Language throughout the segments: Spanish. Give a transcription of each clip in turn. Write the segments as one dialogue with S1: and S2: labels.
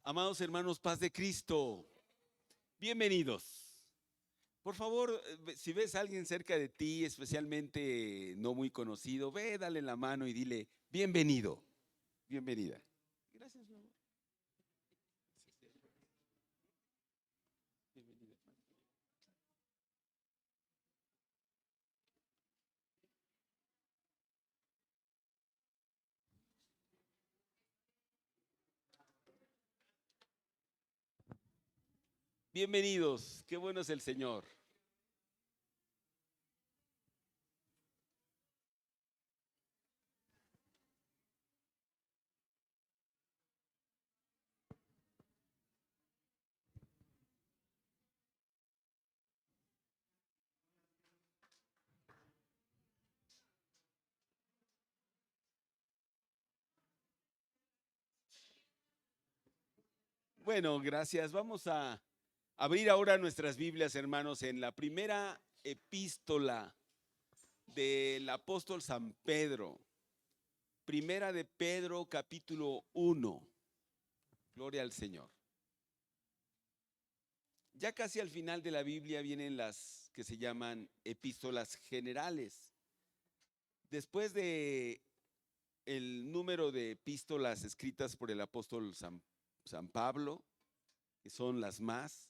S1: Amados hermanos, paz de Cristo, bienvenidos. Por favor, si ves a alguien cerca de ti, especialmente no muy conocido, ve, dale la mano y dile, bienvenido, bienvenida. Gracias, mi amor. Bienvenida. Bienvenidos, qué bueno es el Señor. Bueno, gracias. Vamos a abrir ahora nuestras Biblias, hermanos, en la primera epístola del apóstol San Pedro. Primera de Pedro, capítulo 1. Gloria al Señor. Ya casi al final de la Biblia vienen las que se llaman epístolas generales. Después de el número de epístolas escritas por el apóstol San Pablo, que son las más,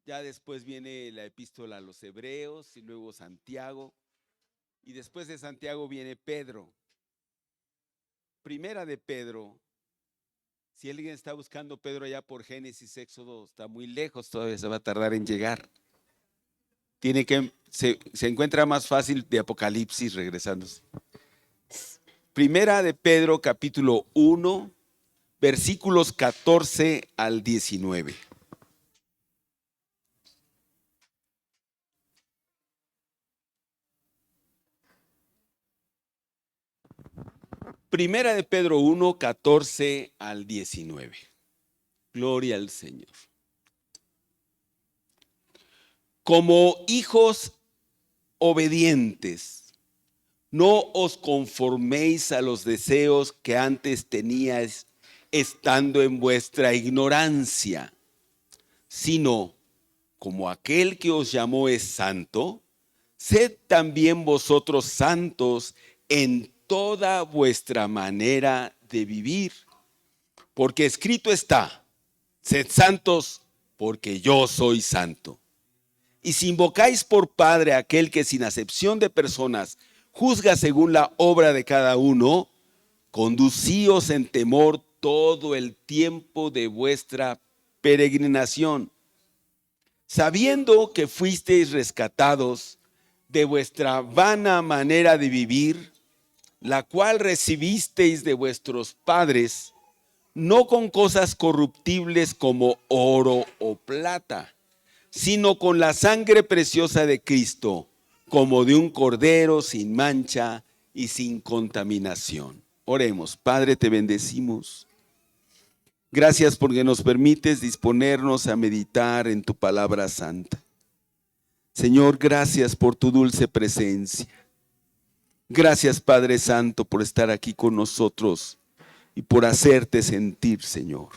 S1: ya después viene la epístola a los Hebreos y luego Santiago, y después de Santiago viene Pedro. Primera de Pedro. Si alguien está buscando Pedro allá por Génesis, Éxodo, está muy lejos, todavía se va a tardar en llegar. Se encuentra más fácil de Apocalipsis regresándose. Primera de Pedro, capítulo 1, versículos 14 al 19. Primera de Pedro 1, 14 al 19. Gloria al Señor. Como hijos obedientes, no os conforméis a los deseos que antes teníais estando en vuestra ignorancia, sino como aquel que os llamó es santo, sed también vosotros santos en toda vuestra manera de vivir. Porque escrito está, sed santos porque yo soy santo. Y si invocáis por Padre a aquel que sin acepción de personas juzga según la obra de cada uno, conducíos en temor todo el tiempo de vuestra peregrinación, sabiendo que fuisteis rescatados de vuestra vana manera de vivir, la cual recibisteis de vuestros padres, no con cosas corruptibles como oro o plata, sino con la sangre preciosa de Cristo, como de un cordero sin mancha y sin contaminación. Oremos. Padre, te bendecimos. Gracias porque nos permites disponernos a meditar en tu palabra santa. Señor, gracias por tu dulce presencia. Gracias, Padre Santo, por estar aquí con nosotros y por hacerte sentir, Señor.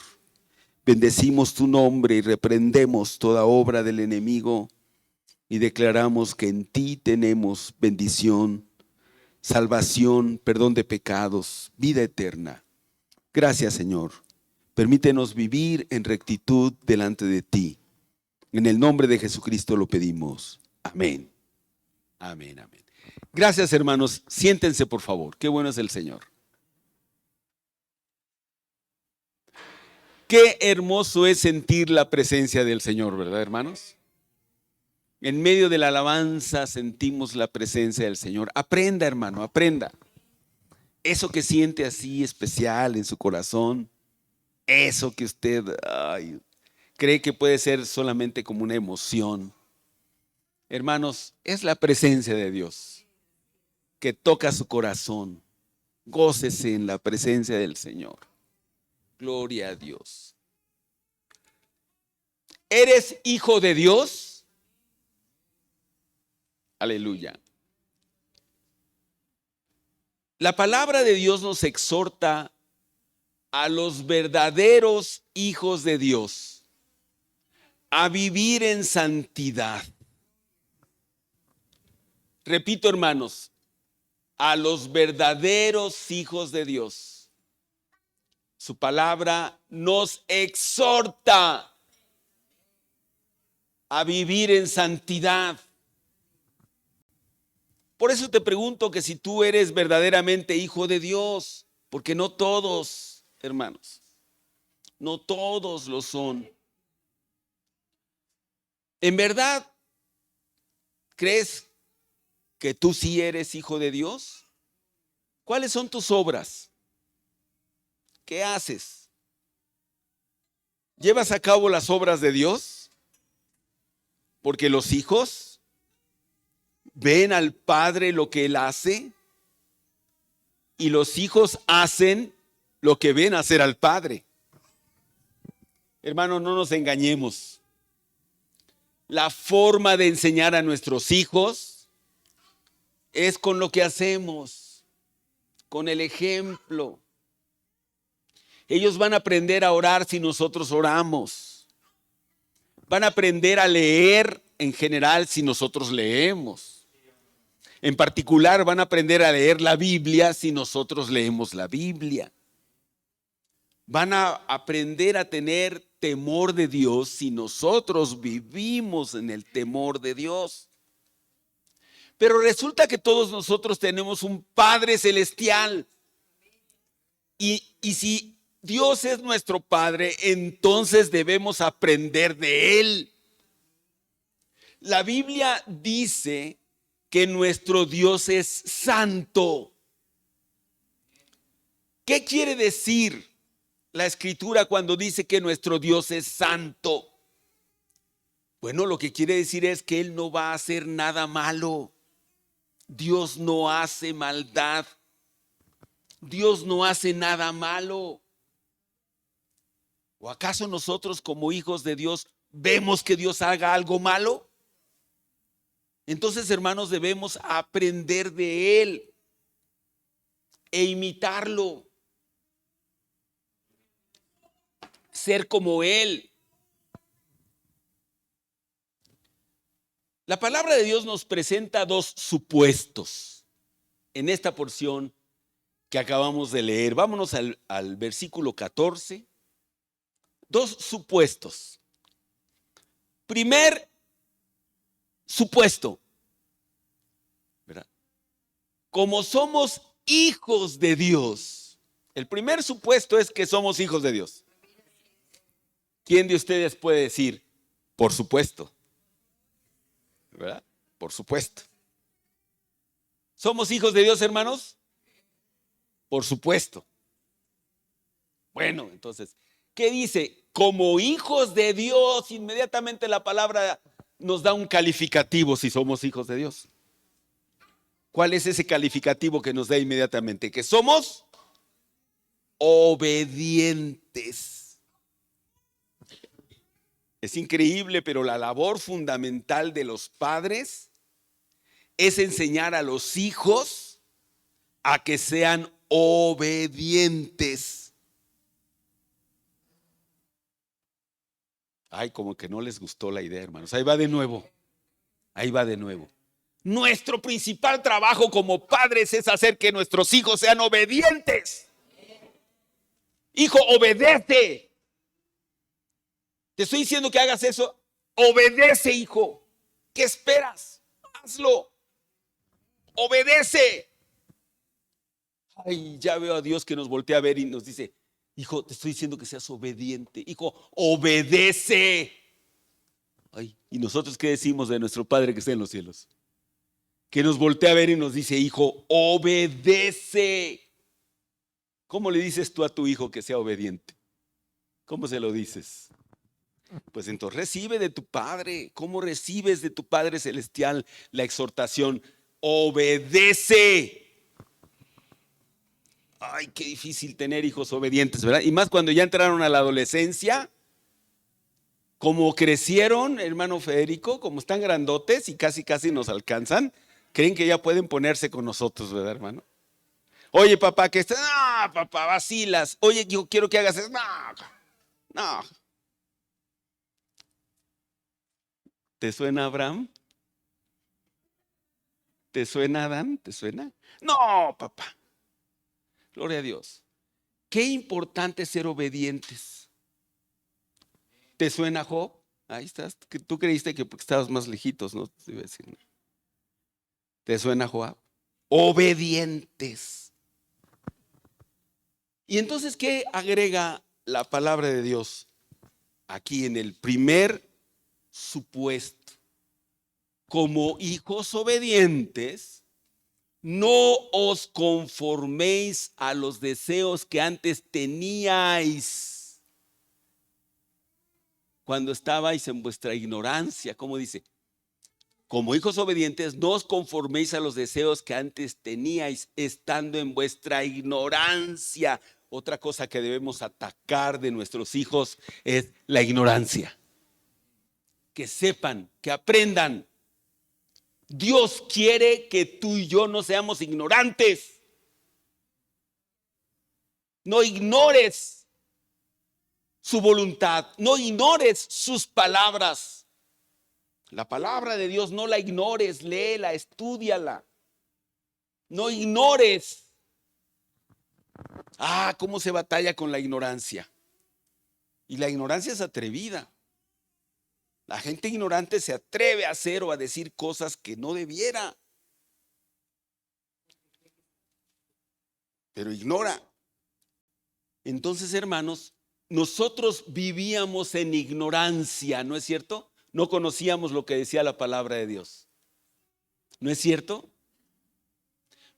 S1: Bendecimos tu nombre y reprendemos toda obra del enemigo y declaramos que en ti tenemos bendición, salvación, perdón de pecados, vida eterna. Gracias, Señor. Permítenos vivir en rectitud delante de ti. En el nombre de Jesucristo lo pedimos. Amén. Amén, amén. Gracias, hermanos. Siéntense, por favor. Qué bueno es el Señor. Qué hermoso es sentir la presencia del Señor, ¿verdad, hermanos? En medio de la alabanza sentimos la presencia del Señor. Aprenda, hermano, aprenda. Eso que siente así especial en su corazón, eso que usted cree que puede ser solamente como una emoción. Hermanos, es la presencia de Dios que toca su corazón. Gócese en la presencia del Señor. Gloria a Dios. ¿Eres hijo de Dios? Aleluya. La palabra de Dios nos exhorta a los verdaderos hijos de Dios a vivir en santidad. Repito, hermanos, a los verdaderos hijos de Dios. Su palabra nos exhorta a vivir en santidad. Por eso te pregunto que si tú eres verdaderamente hijo de Dios, porque no todos, hermanos, no todos lo son. ¿En verdad crees que tú sí eres hijo de Dios? ¿Cuáles son tus obras? ¿Qué haces? ¿Llevas a cabo las obras de Dios? Porque los hijos ven al Padre lo que Él hace y los hijos hacen lo que ven hacer al Padre. Hermanos, no nos engañemos. La forma de enseñar a nuestros hijos es con lo que hacemos, con el ejemplo. Ellos van a aprender a orar si nosotros oramos. Van a aprender a leer en general si nosotros leemos. En particular van a aprender a leer la Biblia si nosotros leemos la Biblia. Van a aprender a tener temor de Dios si nosotros vivimos en el temor de Dios. Pero resulta que todos nosotros tenemos un Padre celestial. Y si Dios es nuestro Padre, entonces debemos aprender de Él. La Biblia dice que nuestro Dios es santo. ¿Qué quiere decir la Escritura cuando dice que nuestro Dios es santo? Bueno, lo que quiere decir es que Él no va a hacer nada malo. Dios no hace maldad. Dios no hace nada malo. ¿O acaso nosotros como hijos de Dios vemos que Dios haga algo malo? Entonces, hermanos, debemos aprender de Él e imitarlo. Ser como Él. La palabra de Dios nos presenta dos supuestos en esta porción que acabamos de leer. Vámonos al versículo 14. Dos supuestos. Primer supuesto, ¿verdad? Como somos hijos de Dios. El primer supuesto es que somos hijos de Dios. ¿Quién de ustedes puede decir, por supuesto? ¿Verdad? Por supuesto. ¿Somos hijos de Dios, hermanos? Por supuesto. Bueno, entonces, ¿qué dice? Como hijos de Dios, inmediatamente la palabra nos da un calificativo si somos hijos de Dios. ¿Cuál es ese calificativo que nos da inmediatamente? Que somos obedientes. Es increíble, pero la labor fundamental de los padres es enseñar a los hijos a que sean obedientes. Ay, como que no les gustó la idea, hermanos. Ahí va de nuevo. Ahí va de nuevo. Nuestro principal trabajo como padres es hacer que nuestros hijos sean obedientes. Hijo, obedece. Te estoy diciendo que hagas eso. Obedece, hijo. ¿Qué esperas? Hazlo. Obedece. Ay, ya veo a Dios que nos voltea a ver y nos dice, hijo, te estoy diciendo que seas obediente. Hijo, obedece. Ay, ¿y nosotros qué decimos de nuestro Padre que está en los cielos? Que nos voltea a ver y nos dice, hijo, obedece. ¿Cómo le dices tú a tu hijo que sea obediente? ¿Cómo se lo dices? Pues entonces recibe de tu Padre. ¿Cómo recibes de tu Padre celestial la exhortación? Obedece. Ay, qué difícil tener hijos obedientes, ¿verdad? Y más cuando ya entraron a la adolescencia, como crecieron, hermano Federico, como están grandotes y casi nos alcanzan, creen que ya pueden ponerse con nosotros, ¿verdad, hermano? Oye, papá, que estás, no, papá, vacilas. Oye, yo quiero que hagas eso. No, no. ¿Te suena Abraham? ¿Te suena Adán? ¿Te suena? No, papá. Gloria a Dios. Qué importante es ser obedientes. ¿Te suena Job? Ahí estás. Tú creíste que porque estabas más lejitos, ¿no? Te iba a decir, ¿no? ¿Te suena Joab? Obedientes. Y entonces, ¿qué agrega la palabra de Dios aquí en el primer supuesto? Como hijos obedientes, no os conforméis a los deseos que antes teníais cuando estabais en vuestra ignorancia. ¿Cómo dice? Como hijos obedientes, no os conforméis a los deseos que antes teníais estando en vuestra ignorancia. Otra cosa que debemos atacar de nuestros hijos es la ignorancia. Que sepan, que aprendan. Dios quiere que tú y yo no seamos ignorantes. No ignores su voluntad, no ignores sus palabras. La palabra de Dios no la ignores, léela, estúdiala. No ignores. Cómo se batalla con la ignorancia. Y la ignorancia es atrevida. La gente ignorante se atreve a hacer o a decir cosas que no debiera. Pero ignora. Entonces, hermanos, nosotros vivíamos en ignorancia, ¿no es cierto? No conocíamos lo que decía la palabra de Dios. ¿No es cierto?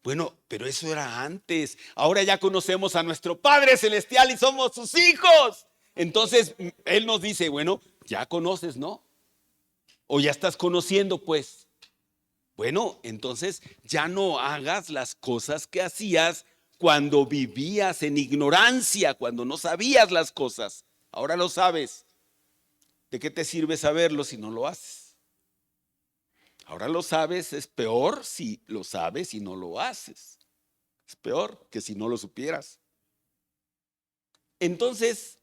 S1: Bueno, pero eso era antes. Ahora ya conocemos a nuestro Padre Celestial y somos sus hijos. Entonces, Él nos dice, bueno, ya conoces, ¿no? O ya estás conociendo, pues. Bueno, entonces ya no hagas las cosas que hacías cuando vivías en ignorancia, cuando no sabías las cosas. Ahora lo sabes. ¿De qué te sirve saberlo si no lo haces? Ahora lo sabes, es peor si lo sabes y no lo haces. Es peor que si no lo supieras. Entonces,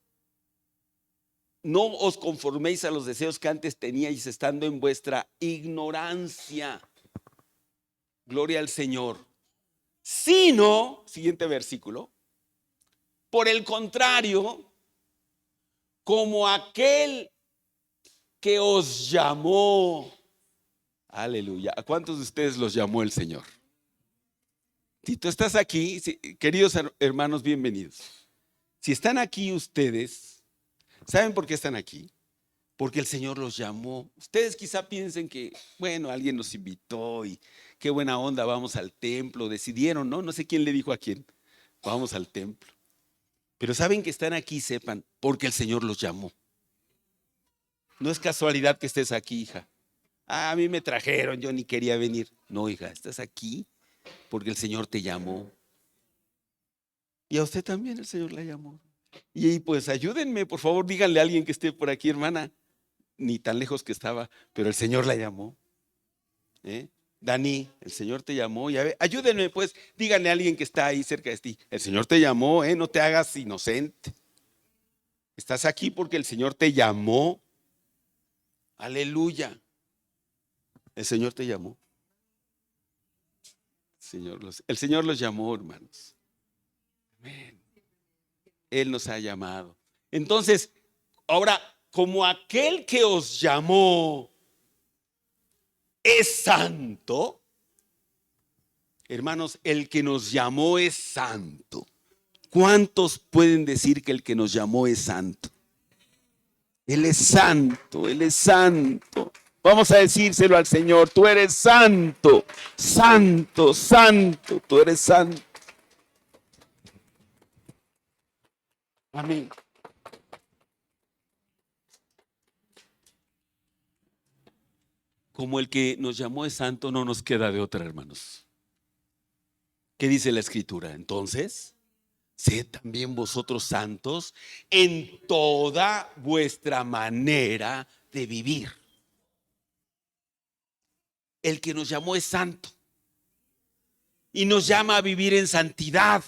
S1: no os conforméis a los deseos que antes teníais estando en vuestra ignorancia. Gloria al Señor. Sino, siguiente versículo, por el contrario, como aquel que os llamó. Aleluya. ¿A cuántos de ustedes los llamó el Señor? Si tú estás aquí, queridos hermanos, bienvenidos. Si están aquí ustedes, ¿saben por qué están aquí? Porque el Señor los llamó. Ustedes quizá piensen que, bueno, alguien nos invitó y qué buena onda, vamos al templo, decidieron, ¿no? No sé quién le dijo a quién, vamos al templo. Pero saben que están aquí, sepan, porque el Señor los llamó. No es casualidad que estés aquí, hija. A mí me trajeron, yo ni quería venir. No, hija, estás aquí porque el Señor te llamó. Y a usted también el Señor la llamó. Y pues ayúdenme, por favor, díganle a alguien que esté por aquí, hermana. Ni tan lejos que estaba, pero el Señor la llamó. Dani, el Señor te llamó. Ayúdenme, pues, díganle a alguien que está ahí cerca de ti. El Señor te llamó, no te hagas inocente. Estás aquí porque el Señor te llamó. Aleluya. El Señor te llamó. El Señor los llamó, hermanos. Amén. Él nos ha llamado. Entonces, ahora, como aquel que os llamó es santo, hermanos, el que nos llamó es santo. ¿Cuántos pueden decir que el que nos llamó es santo? Él es santo, Él es santo. Vamos a decírselo al Señor, tú eres santo, santo, santo, tú eres santo. Amén. Como el que nos llamó es santo, no nos queda de otra, hermanos. ¿Qué dice la Escritura? Entonces, sed también vosotros santos en toda vuestra manera de vivir. El que nos llamó es santo. y nos llama a vivir en santidad.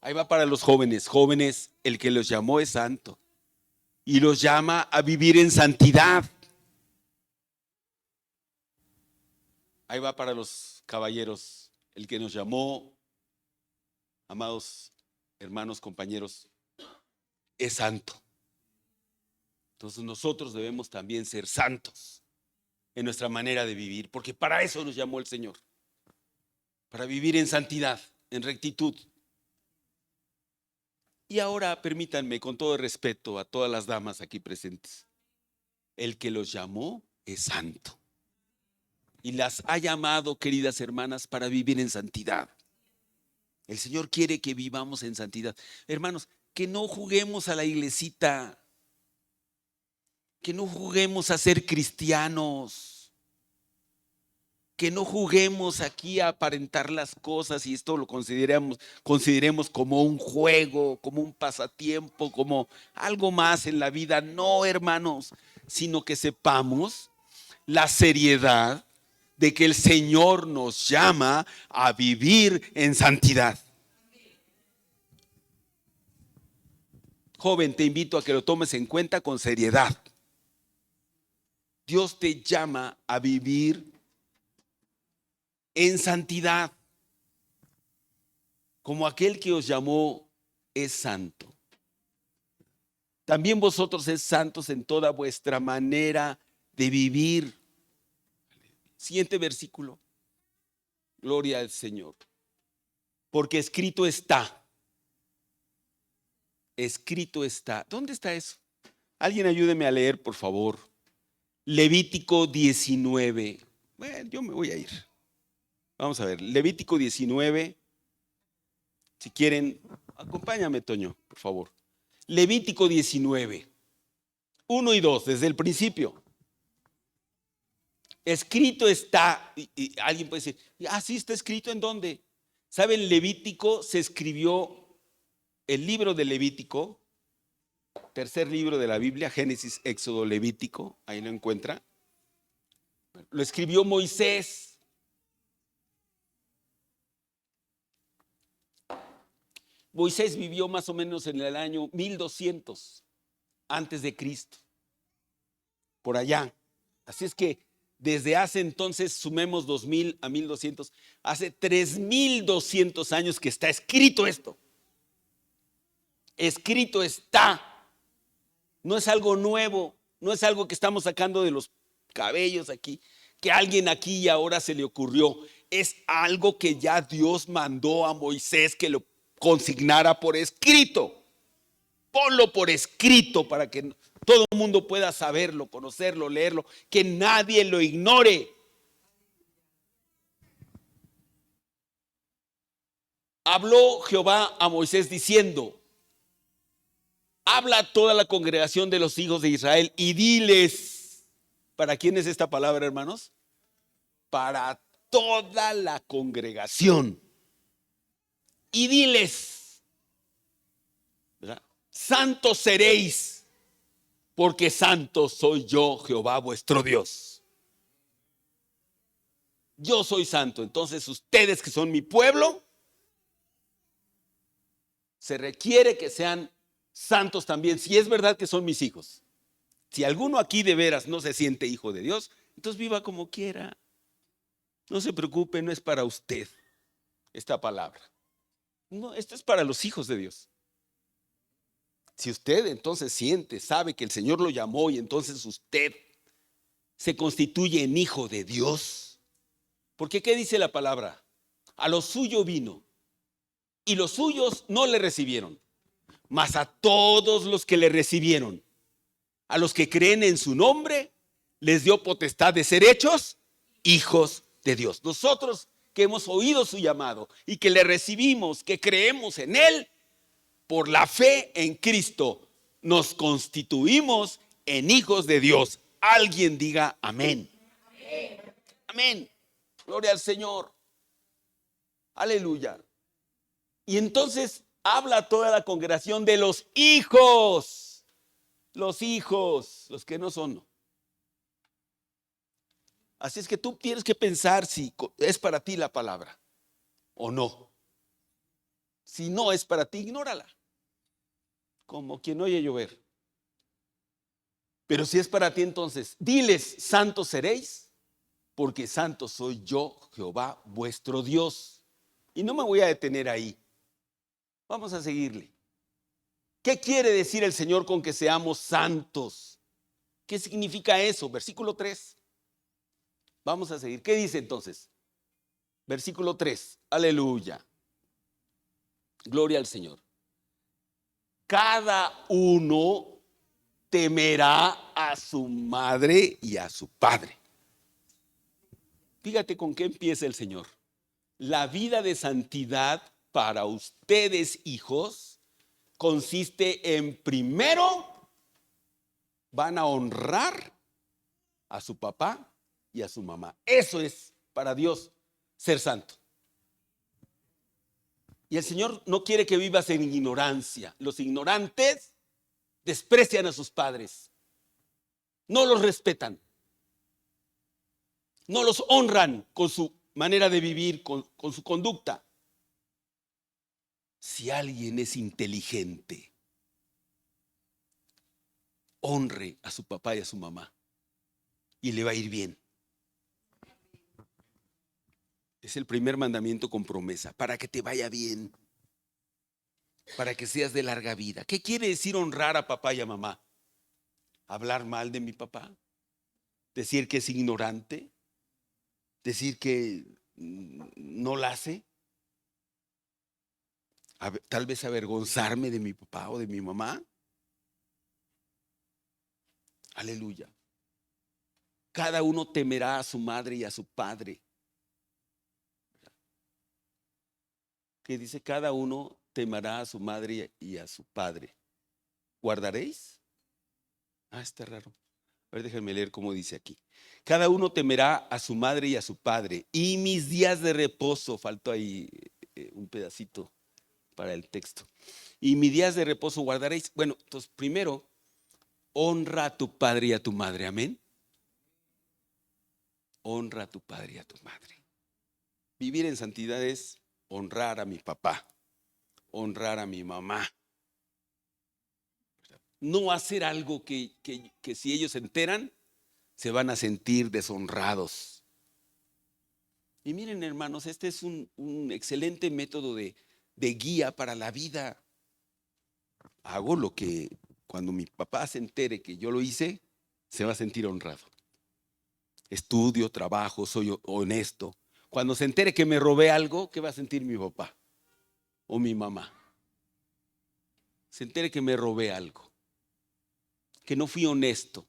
S1: Ahí va para los jóvenes. Jóvenes, el que los llamó es santo y los llama a vivir en santidad. Ahí va para los caballeros. El que nos llamó, amados hermanos, compañeros, es santo. Entonces nosotros debemos también ser santos en nuestra manera de vivir, porque para eso nos llamó el Señor, para vivir en santidad, en rectitud. Y ahora permítanme, con todo el respeto a todas las damas aquí presentes, el que los llamó es santo y las ha llamado, queridas hermanas, para vivir en santidad. El Señor quiere que vivamos en santidad. Hermanos, que no juguemos a la iglesita, que no juguemos a ser cristianos, que no juguemos aquí a aparentar las cosas y esto lo consideremos como un juego, como un pasatiempo, como algo más en la vida. No, hermanos, sino que sepamos la seriedad de que el Señor nos llama a vivir en santidad. Joven, te invito a que lo tomes en cuenta con seriedad. Dios te llama a vivir en santidad, como aquel que os llamó es santo. También vosotros es santos en toda vuestra manera de vivir. Siguiente versículo. Gloria al Señor. Porque escrito está. Escrito está. ¿Dónde está eso? Alguien ayúdeme a leer, por favor. Levítico 19. Bueno, yo me voy a ir. Vamos a ver. Levítico 19. Si quieren, acompáñame, Toño, por favor. Levítico 19. 1 y 2, desde el principio. Escrito está, y alguien puede decir, sí está escrito, ¿en dónde? ¿Saben? Levítico se escribió, el libro de Levítico, tercer libro de la Biblia, Génesis, Éxodo, Levítico, ahí lo encuentra. Lo escribió Moisés. Moisés vivió más o menos en el año 1200 antes de Cristo, por allá. Así es que desde hace entonces, sumemos 2000 a 1200, hace 3200 años que está escrito esto. Escrito está. No es algo nuevo, no es algo que estamos sacando de los cabellos aquí, que a alguien aquí y ahora se le ocurrió. Es algo que ya Dios mandó a Moisés que lo consignara por escrito. Ponlo por escrito para que todo el mundo pueda saberlo, conocerlo, leerlo, que nadie lo ignore. Habló Jehová a Moisés diciendo: habla a toda la congregación de los hijos de Israel y diles. ¿Para quién es esta palabra, hermanos? Para toda la congregación. Y diles, ¿verdad? Santos seréis, porque santo soy yo, Jehová vuestro Dios. Yo soy santo. Entonces ustedes que son mi pueblo, se requiere que sean santos también, si es verdad que son mis hijos. Si alguno aquí de veras no se siente hijo de Dios, entonces viva como quiera. No se preocupe, no es para usted esta palabra. No, esto es para los hijos de Dios. Si usted entonces siente, sabe que el Señor lo llamó y entonces usted se constituye en hijo de Dios. Porque ¿qué dice la palabra? A lo suyo vino y los suyos no le recibieron. Mas a todos los que le recibieron, a los que creen en su nombre, les dio potestad de ser hechos hijos de Dios. Nosotros que hemos oído su llamado y que le recibimos, que creemos en Él, por la fe en Cristo, nos constituimos en hijos de Dios. Alguien diga amén. Amén. Amén. Gloria al Señor. Aleluya. Y entonces habla a toda la congregación de los hijos. Los hijos, los que no son. Así es que tú tienes que pensar si es para ti la palabra o no. Si no es para ti, ignórala, como quien oye llover. Pero si es para ti, entonces, diles, santos seréis, porque santo soy yo, Jehová, vuestro Dios. Y no me voy a detener ahí. Vamos a seguirle. ¿Qué quiere decir el Señor con que seamos santos? ¿Qué significa eso? Versículo 3. Vamos a seguir. ¿Qué dice entonces? Versículo 3. Aleluya. Gloria al Señor. Cada uno temerá a su madre y a su padre. Fíjate con qué empieza el Señor. La vida de santidad para ustedes, hijos, consiste en primero van a honrar a su papá y a su mamá. Eso es para Dios ser santo. Y el Señor no quiere que vivas en ignorancia. Los ignorantes desprecian a sus padres, no los respetan, no los honran con su manera de vivir, con su conducta. Si alguien es inteligente, honre a su papá y a su mamá y le va a ir bien. Es el primer mandamiento con promesa, para que te vaya bien, para que seas de larga vida. ¿Qué quiere decir honrar a papá y a mamá? ¿Hablar mal de mi papá? ¿Decir que es ignorante? ¿Decir que no la hace? Tal vez avergonzarme de mi papá o de mi mamá. Aleluya. Cada uno temerá a su madre y a su padre. Que dice, cada uno temerá a su madre y a su padre. ¿Guardaréis? Está raro. A ver, déjenme leer cómo dice aquí. Cada uno temerá a su madre y a su padre. Y mis días de reposo, faltó ahí un pedacito para el texto. Y mis días de reposo guardaréis. Bueno, entonces primero, honra a tu padre y a tu madre. Amén. Honra a tu padre y a tu madre. Vivir en santidad es honrar a mi papá, honrar a mi mamá. No hacer algo que si ellos se enteran, se van a sentir deshonrados. Y miren, hermanos, este es un excelente método de guía para la vida. Hago lo que cuando mi papá se entere que yo lo hice, se va a sentir honrado. Estudio, trabajo, soy honesto. Cuando se entere que me robé algo, ¿qué va a sentir mi papá o mi mamá? Se entere que me robé algo, que no fui honesto,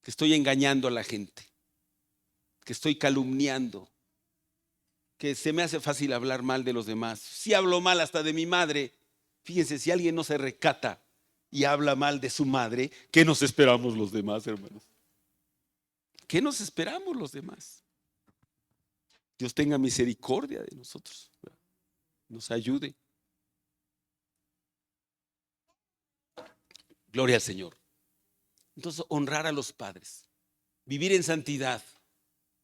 S1: que estoy engañando a la gente, que estoy calumniando, que se me hace fácil hablar mal de los demás. Si hablo mal hasta de mi madre, fíjense, si alguien no se recata y habla mal de su madre, ¿qué nos esperamos los demás, hermanos? ¿Qué nos esperamos los demás? Dios tenga misericordia de nosotros, nos ayude. Gloria al Señor. Entonces, honrar a los padres, vivir en santidad,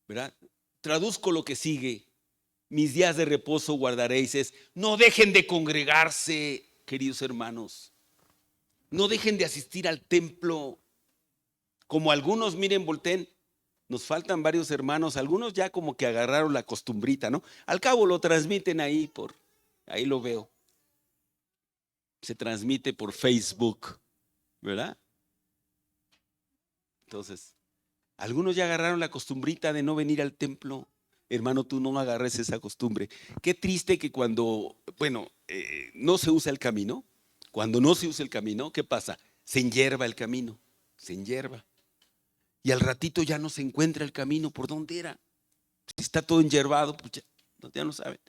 S1: ¿verdad? Traduzco lo que sigue. Mis días de reposo guardaréis. Es, no dejen de congregarse, queridos hermanos. No dejen de asistir al templo. Como algunos, miren, volteen, nos faltan varios hermanos. Algunos ya como que agarraron la costumbrita, ¿no? Al cabo lo transmiten ahí ahí lo veo. Se transmite por Facebook, ¿verdad? Entonces, algunos ya agarraron la costumbrita de no venir al templo. Hermano, tú no agarres esa costumbre. Qué triste que cuando, no se usa el camino. Cuando no se usa el camino, ¿qué pasa? Se enhierva el camino, se enhierva. Y al ratito ya no se encuentra el camino por dónde era. Si está todo enhierbado, pues ya no saben.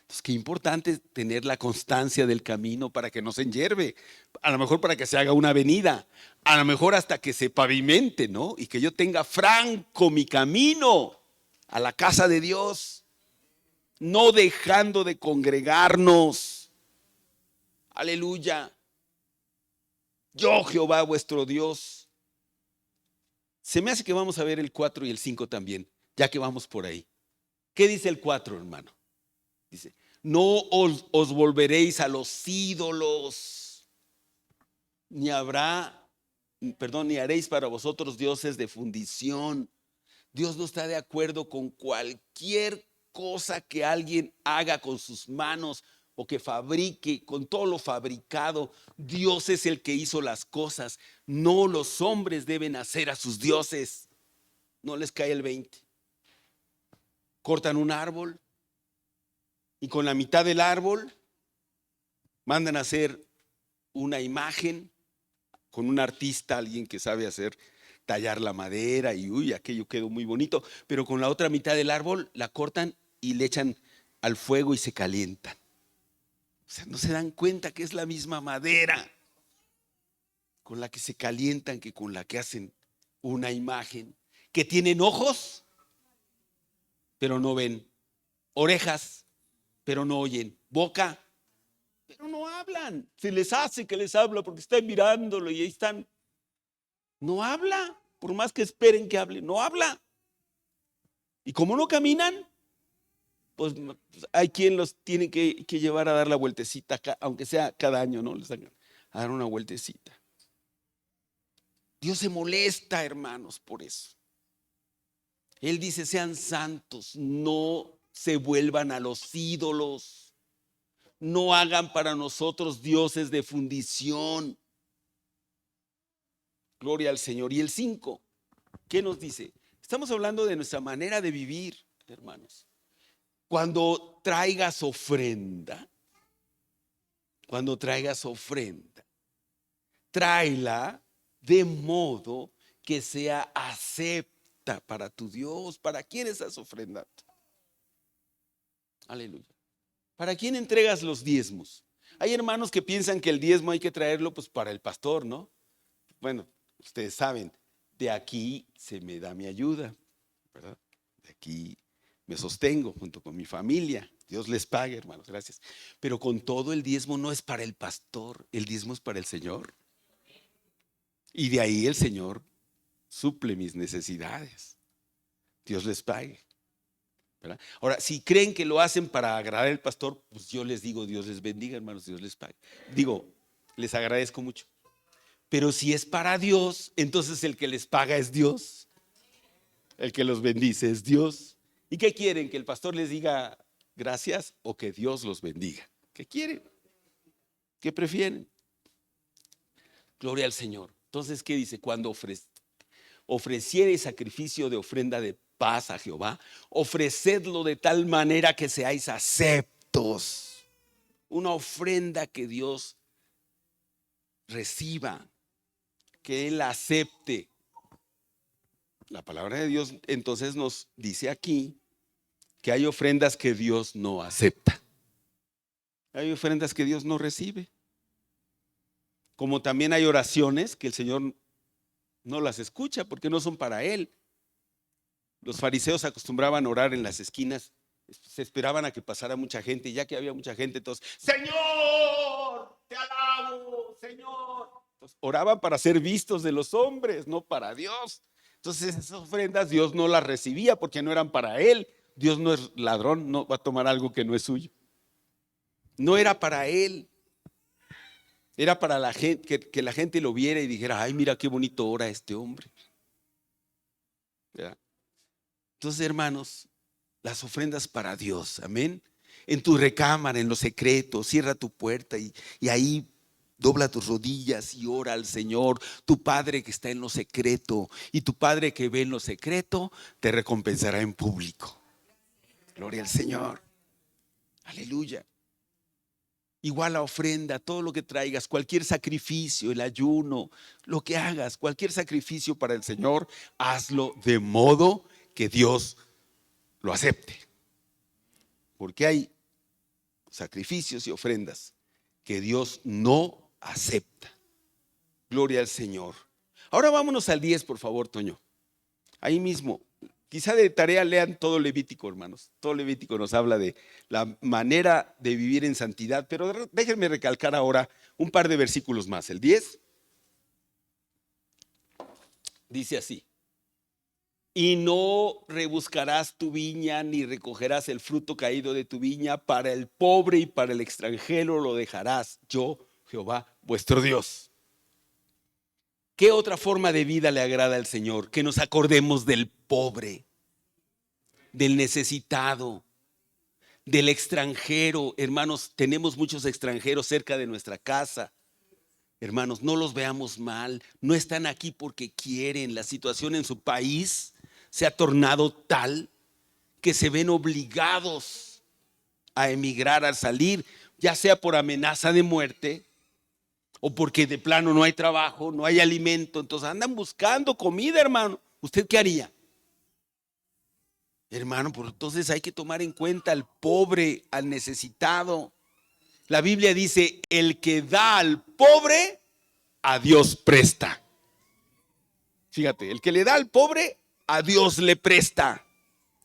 S1: Entonces, qué importante tener la constancia del camino para que no se enhierve. A lo mejor para que se haga una avenida. A lo mejor hasta que se pavimente, ¿no? Y que yo tenga franco mi camino a la casa de Dios, no dejando de congregarnos. Aleluya. Yo, Jehová, vuestro Dios. Se me hace que vamos a ver el 4 y el 5 también, ya que vamos por ahí. ¿Qué dice el 4, hermano? Dice, no os volveréis a los ídolos, ni ni haréis para vosotros dioses de fundición. Dios no está de acuerdo con cualquier cosa que alguien haga con sus manos o que fabrique, con todo lo fabricado. Dios es el que hizo las cosas. No los hombres deben hacer a sus dioses. No les cae el 20. Cortan un árbol y con la mitad del árbol mandan a hacer una imagen con un artista, alguien que sabe tallar la madera y aquello quedó muy bonito, pero con la otra mitad del árbol la cortan y le echan al fuego y se calientan. O sea, no se dan cuenta que es la misma madera con la que se calientan que con la que hacen una imagen, que tienen ojos, pero no ven, orejas, pero no oyen, boca, pero no hablan. Se les hace que les habla porque están mirándolo y ahí están. No habla, por más que esperen que hable, no habla. Y como no caminan, pues hay quien los tiene que llevar a dar la vueltecita, aunque sea cada año, ¿no? Les dan a dar una vueltecita. Dios se molesta, hermanos, por eso. Él dice, sean santos, no se vuelvan a los ídolos, no hagan para nosotros dioses de fundición. Gloria al Señor. Y el 5, ¿qué nos dice? Estamos hablando de nuestra manera de vivir, hermanos. Cuando traigas ofrenda, tráela de modo que sea acepta para tu Dios. ¿Para quién estás ofrendando? Aleluya. ¿Para quién entregas los diezmos? Hay hermanos que piensan que el diezmo hay que traerlo pues para el pastor, ¿no? Bueno, ustedes saben, de aquí se me da mi ayuda, ¿verdad? De aquí me sostengo junto con mi familia. Dios les pague, hermanos, gracias. Pero con todo, el diezmo no es para el pastor, el diezmo es para el Señor. Y de ahí el Señor suple mis necesidades. Dios les pague, ¿verdad? Ahora, si creen que lo hacen para agradar al pastor, pues yo les digo, Dios les bendiga, hermanos, Dios les pague. Digo, les agradezco mucho. Pero si es para Dios, entonces el que les paga es Dios. El que los bendice es Dios. ¿Y qué quieren? ¿Que el pastor les diga gracias o que Dios los bendiga? ¿Qué quieren? ¿Qué prefieren? Gloria al Señor. Entonces, ¿qué dice? Cuando ofreciereis sacrificio de ofrenda de paz a Jehová, ofrecedlo de tal manera que seáis aceptos. Una ofrenda que Dios reciba, que Él acepte. La palabra de Dios entonces nos dice aquí que hay ofrendas que Dios no acepta. Hay ofrendas que Dios no recibe. Como también hay oraciones que el Señor no las escucha porque no son para Él. Los fariseos acostumbraban a orar en las esquinas, se esperaban a que pasara mucha gente, y ya que había mucha gente, entonces, Señor, te alabo, Señor. Entonces, oraban para ser vistos de los hombres, no para Dios. Entonces esas ofrendas Dios no las recibía porque no eran para Él. Dios no es ladrón, no va a tomar algo que no es suyo. No era para Él. Era para la gente, que la gente lo viera y dijera, ay, mira qué bonito ora este hombre. ¿Verdad? Entonces, hermanos, las ofrendas para Dios, amén. En tu recámara, en lo secreto, cierra tu puerta y ahí dobla tus rodillas y ora al Señor, tu Padre que está en lo secreto, y tu Padre que ve en lo secreto te recompensará en público. Gloria al Señor. Aleluya. Igual la ofrenda, todo lo que traigas, cualquier sacrificio, el ayuno, lo que hagas, cualquier sacrificio para el Señor, hazlo de modo que Dios lo acepte. Porque hay sacrificios y ofrendas que Dios no acepta. Gloria al Señor. Ahora vámonos al 10, por favor, Toño. Ahí mismo, quizá de tarea lean todo Levítico, hermanos. Todo Levítico nos habla de la manera de vivir en santidad, pero déjenme recalcar ahora un par de versículos más. El 10 dice así: Y no rebuscarás tu viña, ni recogerás el fruto caído de tu viña. Para el pobre y para el extranjero lo dejarás. Yo, Jehová, vuestro Dios. ¿Qué otra forma de vida le agrada al Señor? Que nos acordemos del pobre, del necesitado, del extranjero. Hermanos, tenemos muchos extranjeros cerca de nuestra casa. Hermanos, no los veamos mal. No están aquí porque quieren. La situación en su país se ha tornado tal que se ven obligados a emigrar, a salir, ya sea por amenaza de muerte o porque de plano no hay trabajo, no hay alimento. Entonces andan buscando comida, hermano. ¿Usted qué haría? Hermano, pues entonces hay que tomar en cuenta al pobre, al necesitado. La Biblia dice, el que da al pobre, a Dios presta. Fíjate, el que le da al pobre, a Dios le presta.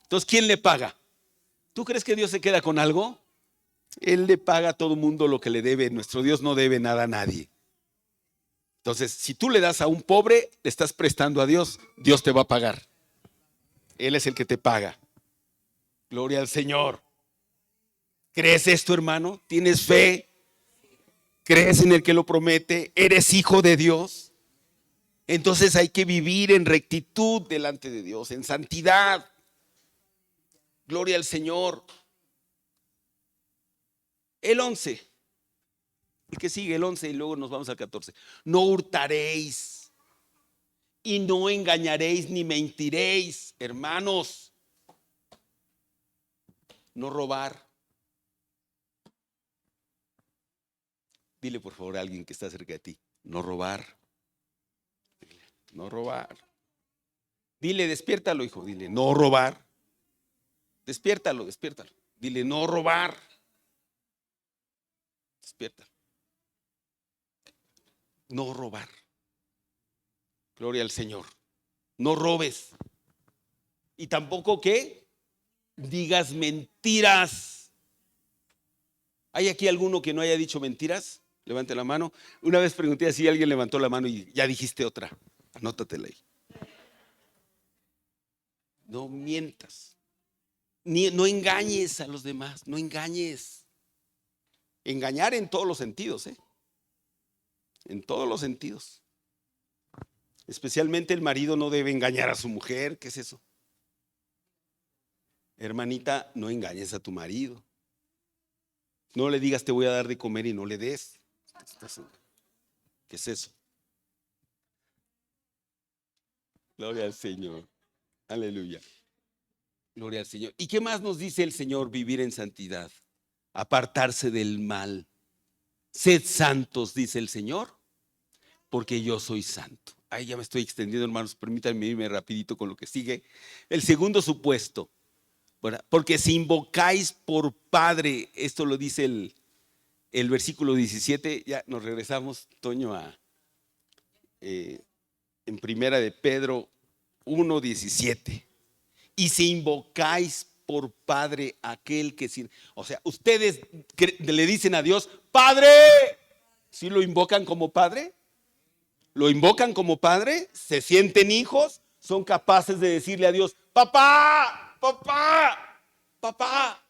S1: Entonces, ¿quién le paga? ¿Tú crees que Dios se queda con algo? Él le paga a todo mundo lo que le debe. Nuestro Dios no debe nada a nadie. Entonces, si tú le das a un pobre, le estás prestando a Dios, Dios te va a pagar. Él es el que te paga. Gloria al Señor. ¿Crees esto, hermano? ¿Tienes fe? ¿Crees en el que lo promete? ¿Eres hijo de Dios? Entonces hay que vivir en rectitud delante de Dios, en santidad. Gloria al Señor. El 11. El que sigue, el 11, y luego nos vamos al 14. No hurtaréis y no engañaréis ni mentiréis, hermanos. No robar. Dile por favor a alguien que está cerca de ti, no robar. No robar. Dile, despiértalo, hijo, dile, no robar. Despiértalo. Dile, no robar. Despiértalo. No robar. Gloria al Señor. No robes. Y tampoco que digas mentiras. ¿Hay aquí alguno que no haya dicho mentiras? Levante la mano. Una vez pregunté si alguien levantó la mano y ya dijiste otra. Anótatela ahí. No mientas. No engañes a los demás. No engañes. Engañar en todos los sentidos, en todos los sentidos. Especialmente el marido no debe engañar a su mujer. ¿Qué es eso? Hermanita, no engañes a tu marido. No le digas te voy a dar de comer y no le des. ¿Qué es eso? Gloria al Señor. Aleluya. Gloria al Señor. ¿Y qué más nos dice el Señor? Vivir en santidad. Apartarse del mal. Sed santos, dice el Señor, porque yo soy santo. Ahí ya me estoy extendiendo, hermanos. Permítanme irme rapidito con lo que sigue. El segundo supuesto. Bueno, porque si invocáis por Padre, esto lo dice el versículo 17, ya nos regresamos, Toño, en primera de Pedro 1:17. Y si invocáis por Padre aquel que sin, o sea, ustedes le dicen a Dios, Padre, ¿sí lo invocan como Padre? ¿Lo invocan como Padre? ¿Se sienten hijos? ¿Son capaces de decirle a Dios, papá, papá, papá?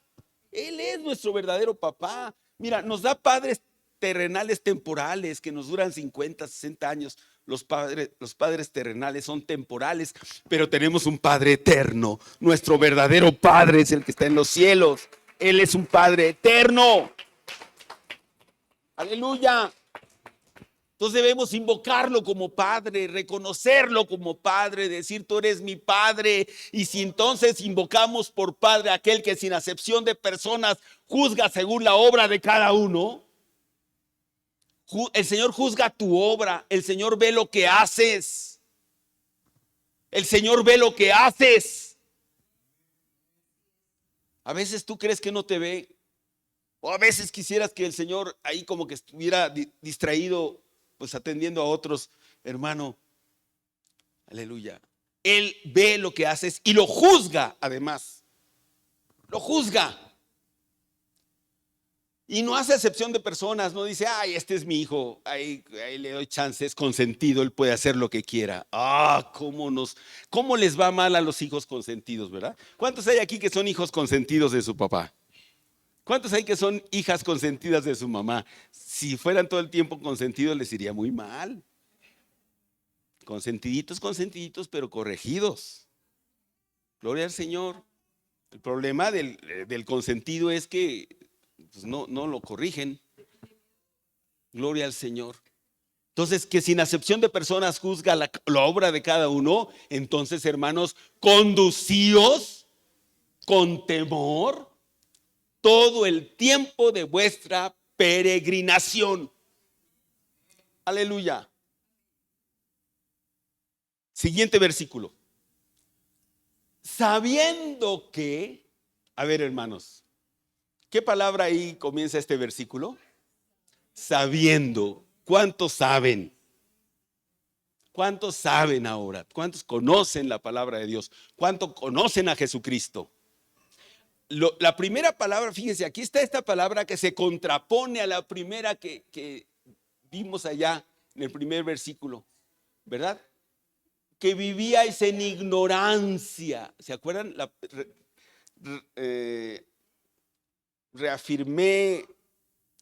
S1: Él es nuestro verdadero papá. Mira, nos da padres terrenales temporales que nos duran 50, 60 años. Los padres terrenales son temporales, pero tenemos un Padre eterno. Nuestro verdadero Padre es el que está en los cielos. Él es un Padre eterno. Aleluya. Entonces debemos invocarlo como Padre, reconocerlo como Padre, decir tú eres mi Padre. Y si entonces invocamos por Padre a aquel que sin acepción de personas juzga según la obra de cada uno, el Señor juzga tu obra, el Señor ve lo que haces. El Señor ve lo que haces. A veces tú crees que no te ve, o a veces quisieras que el Señor ahí como que estuviera distraído, pues atendiendo a otros, hermano. Aleluya. Él ve lo que haces y lo juzga además. Lo juzga. Y no hace acepción de personas, no dice, ay, este es mi hijo, ahí le doy chance, es consentido, él puede hacer lo que quiera. ¿Cómo les va mal a los hijos consentidos, verdad? ¿Cuántos hay aquí que son hijos consentidos de su papá? ¿Cuántos hay que son hijas consentidas de su mamá? Si fueran todo el tiempo consentidos, les iría muy mal. Consentiditos, consentiditos, pero corregidos. Gloria al Señor. El problema del consentido es que pues, no lo corrigen. Gloria al Señor. Entonces, que sin acepción de personas juzga la obra de cada uno. Entonces, hermanos, conducíos con temor todo el tiempo de vuestra peregrinación. Aleluya. Siguiente versículo. Sabiendo que, a ver, hermanos, ¿qué palabra ahí comienza este versículo? Sabiendo. ¿Cuántos saben? ¿Cuántos saben ahora? ¿Cuántos conocen la palabra de Dios? ¿Cuántos conocen a Jesucristo? La primera palabra, fíjense, aquí está esta palabra que se contrapone a la primera que vimos allá en el primer versículo, ¿verdad? Que vivíais en ignorancia. ¿Se acuerdan? Reafirmé,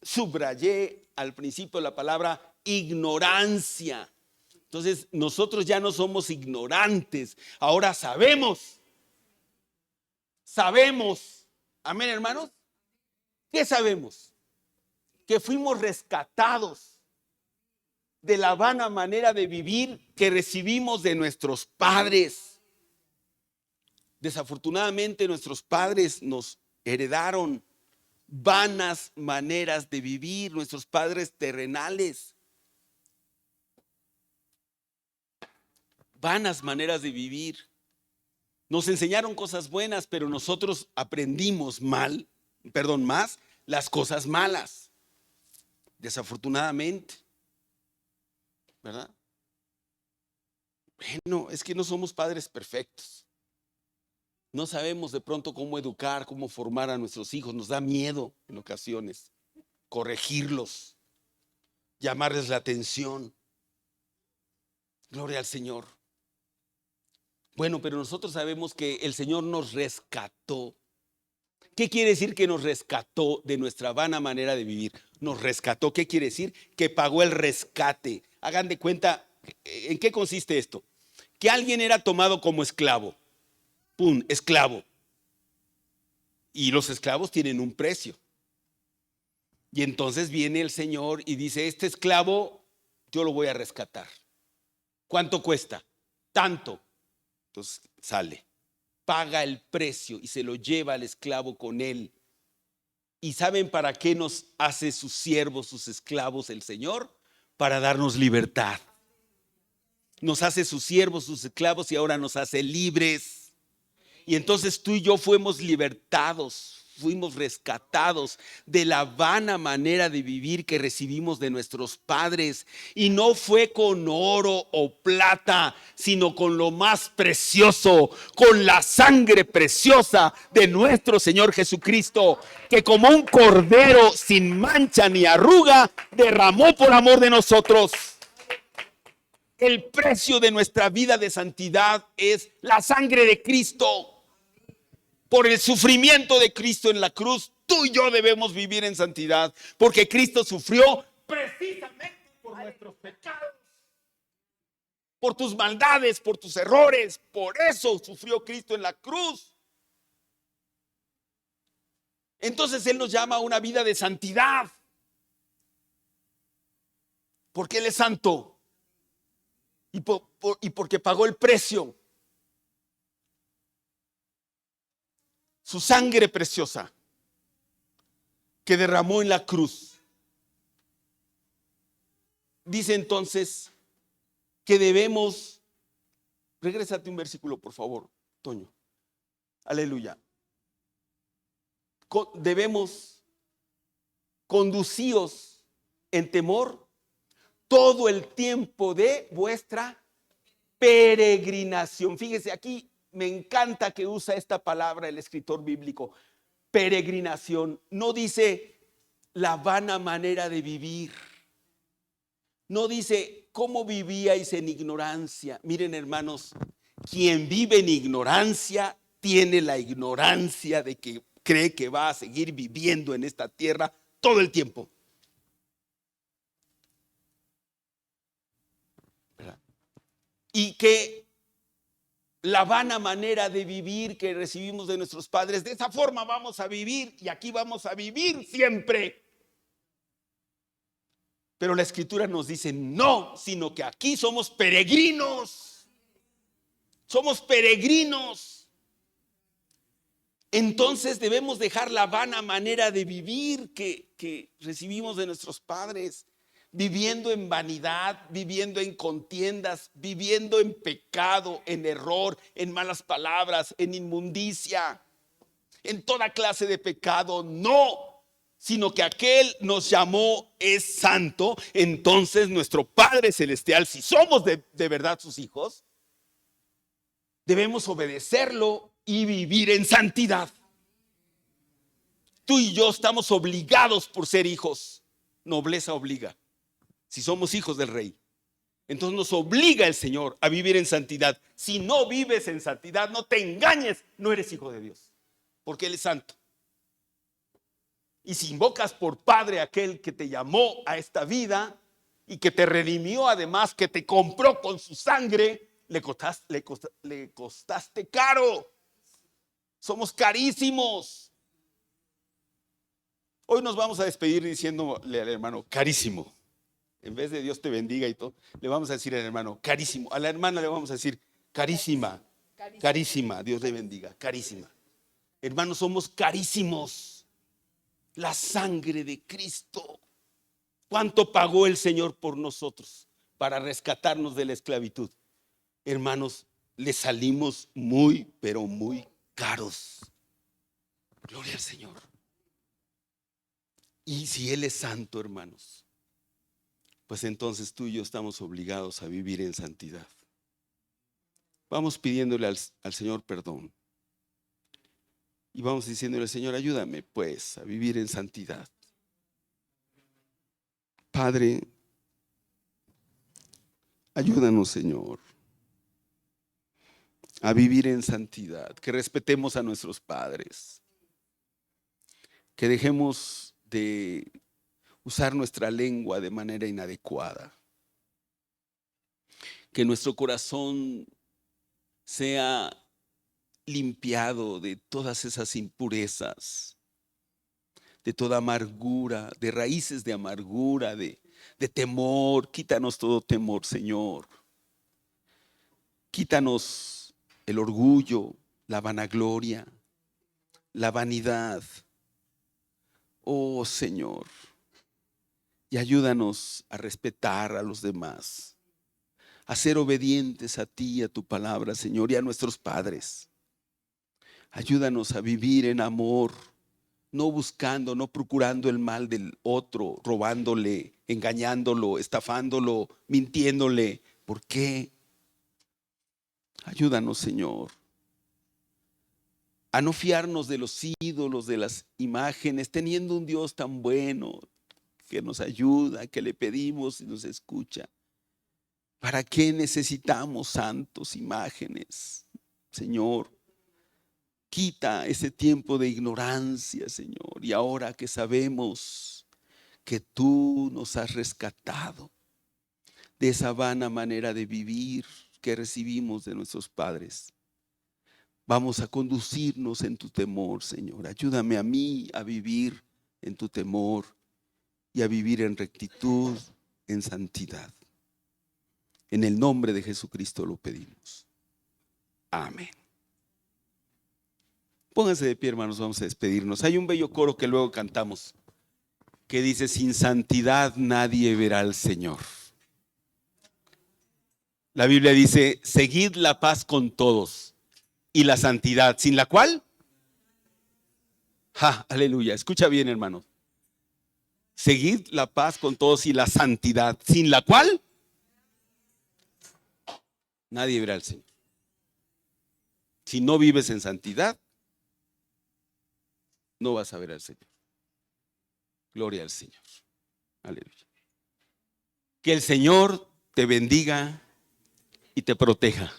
S1: subrayé al principio la palabra ignorancia. Entonces, nosotros ya no somos ignorantes, ahora sabemos. Sabemos. Amén, hermanos. ¿Qué sabemos? Que fuimos rescatados de la vana manera de vivir que recibimos de nuestros padres. Desafortunadamente, nuestros padres nos heredaron vanas maneras de vivir, nuestros padres terrenales. Vanas maneras de vivir. Nos enseñaron cosas buenas, pero nosotros aprendimos más las cosas malas. Desafortunadamente. ¿Verdad? Bueno, es que no somos padres perfectos. No sabemos de pronto cómo educar, cómo formar a nuestros hijos. Nos da miedo en ocasiones corregirlos, llamarles la atención. Gloria al Señor. Bueno, pero nosotros sabemos que el Señor nos rescató. ¿Qué quiere decir que nos rescató de nuestra vana manera de vivir? Nos rescató. ¿Qué quiere decir? Que pagó el rescate. Hagan de cuenta, ¿en qué consiste esto? Que alguien era tomado como esclavo. ¡Pum! Esclavo. Y los esclavos tienen un precio. Y entonces viene el Señor y dice, este esclavo yo lo voy a rescatar. ¿Cuánto cuesta? Tanto. Entonces sale, paga el precio y se lo lleva al esclavo con él. ¿Y saben para qué nos hace sus siervos, sus esclavos el Señor? Para darnos libertad. Nos hace sus siervos, sus esclavos y ahora nos hace libres. Y entonces tú y yo fuimos libertados, fuimos rescatados de la vana manera de vivir que recibimos de nuestros padres. Y no fue con oro o plata, sino con lo más precioso, con la sangre preciosa de nuestro Señor Jesucristo, que como un cordero sin mancha ni arruga, derramó por amor de nosotros. El precio de nuestra vida de santidad es la sangre de Cristo. Por el sufrimiento de Cristo en la cruz, tú y yo debemos vivir en santidad, porque Cristo sufrió precisamente por nuestros pecados, por tus maldades, por tus errores. Por eso sufrió Cristo en la cruz. Entonces Él nos llama a una vida de santidad, porque Él es santo y porque pagó el precio. Su sangre preciosa que derramó en la cruz. Dice entonces que debemos, regrésate un versículo por favor, Toño. Aleluya. Debemos conducíos en temor todo el tiempo de vuestra peregrinación. Fíjese aquí. Me encanta que usa esta palabra el escritor bíblico, peregrinación. No dice la vana manera de vivir. No dice cómo vivíais en ignorancia. Miren, hermanos, quien vive en ignorancia tiene la ignorancia de que cree que va a seguir viviendo en esta tierra todo el tiempo. ¿Verdad? Y que la vana manera de vivir que recibimos de nuestros padres, de esa forma vamos a vivir y aquí vamos a vivir siempre. Pero la Escritura nos dice no, sino que aquí somos peregrinos. Somos peregrinos. Entonces debemos dejar la vana manera de vivir que recibimos de nuestros padres, viviendo en vanidad, viviendo en contiendas, viviendo en pecado, en error, en malas palabras, en inmundicia, en toda clase de pecado. No, sino que aquel nos llamó es santo. Entonces nuestro Padre Celestial, si somos de verdad sus hijos, debemos obedecerlo y vivir en santidad. Tú y yo estamos obligados por ser hijos. Nobleza obliga. Si somos hijos del Rey, entonces nos obliga el Señor a vivir en santidad. Si no vives en santidad, no te engañes, no eres hijo de Dios, porque Él es santo. Y si invocas por Padre a aquel que te llamó a esta vida y que te redimió, además que te compró con su sangre, le costaste caro. Somos carísimos. Hoy nos vamos a despedir diciéndole al hermano carísimo. En vez de Dios te bendiga y todo, le vamos a decir al hermano carísimo. A la hermana le vamos a decir carísima. Carísima, Dios le bendiga, carísima. Hermanos, somos carísimos. La sangre de Cristo. ¿Cuánto pagó el Señor por nosotros para rescatarnos de la esclavitud? Hermanos, le salimos muy, pero muy caros. Gloria al Señor. Y si Él es santo, hermanos, pues entonces tú y yo estamos obligados a vivir en santidad. Vamos pidiéndole al Señor perdón. Y vamos diciéndole, Señor, ayúdame pues a vivir en santidad. Padre, ayúdanos, Señor, a vivir en santidad, que respetemos a nuestros padres, que dejemos de usar nuestra lengua de manera inadecuada, que nuestro corazón sea limpiado de todas esas impurezas, de toda amargura, de raíces de amargura, de temor. Quítanos todo temor, Señor. Quítanos el orgullo, la vanagloria, la vanidad. Oh Señor, y ayúdanos a respetar a los demás, a ser obedientes a ti, a tu palabra, Señor, y a nuestros padres. Ayúdanos a vivir en amor, no buscando, no procurando el mal del otro, robándole, engañándolo, estafándolo, mintiéndole. ¿Por qué? Ayúdanos, Señor, a no fiarnos de los ídolos, de las imágenes, teniendo un Dios tan bueno que nos ayuda, que le pedimos y nos escucha. ¿Para qué necesitamos santos imágenes, Señor? Quita ese tiempo de ignorancia, Señor. Y ahora que sabemos que tú nos has rescatado de esa vana manera de vivir que recibimos de nuestros padres, vamos a conducirnos en tu temor, Señor. Ayúdame a mí a vivir en tu temor y a vivir en rectitud, en santidad. En el nombre de Jesucristo lo pedimos. Amén. Pónganse de pie, hermanos, vamos a despedirnos. Hay un bello coro que luego cantamos que dice: sin santidad nadie verá al Señor. La Biblia dice: seguid la paz con todos y la santidad, sin la cual, aleluya, escucha bien, hermanos. Seguid la paz con todos y la santidad, sin la cual nadie verá al Señor. Si no vives en santidad, no vas a ver al Señor. Gloria al Señor. Aleluya. Que el Señor te bendiga y te proteja.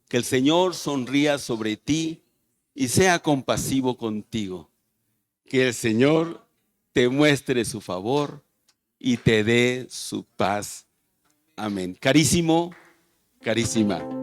S1: Que el Señor sonría sobre ti y sea compasivo contigo. Que el Señor te muestre su favor y te dé su paz. Amén. Carísimo, carísima.